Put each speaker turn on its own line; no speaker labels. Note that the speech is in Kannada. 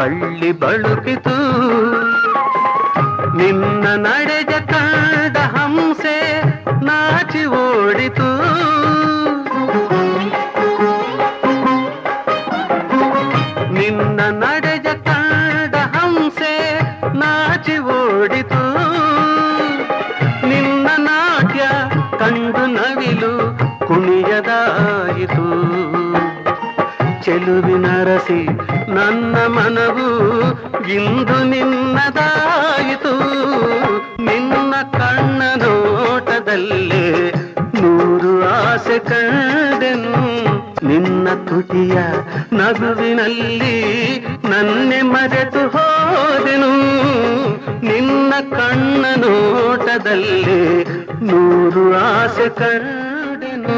ಬಳ್ಳಿ ಬಳುಕಿತು. ನಿನ್ನ ನಡೆಜ ಕಂಡ ಹಂಸೆ ನಾಚಿ ಓಡಿತು. ನಿನ್ನ ನಡೆಜ ಕಂಡ ಹಂಸೆ ನಾಚಿ ಓಡಿತು. ನಿನ್ನ ನಾಟ್ಯ ಕಂಡು ನವಿಲು ಕುಣಿಯದಾಯಿತು. ಚೆಲುವಿನರಸಿ ನನ್ನ ಮನವು ಇಂದು ನಿನ್ನದಾಯಿತು. ನಿನ್ನ ಕಣ್ಣ ನೋಟದಲ್ಲೇ ನೂರು ಆಸೆ ಕಂಡೆನು. ನಿನ್ನ ತುಟಿಯ ನಗುವಿನಲ್ಲಿ ನನ್ನೆ ಮರೆತು ಹೋದೆನು. ನಿನ್ನ ಕಣ್ಣ ನೋಟದಲ್ಲೇ ನೂರು ಆಸೆ ಕಂಡೆನು.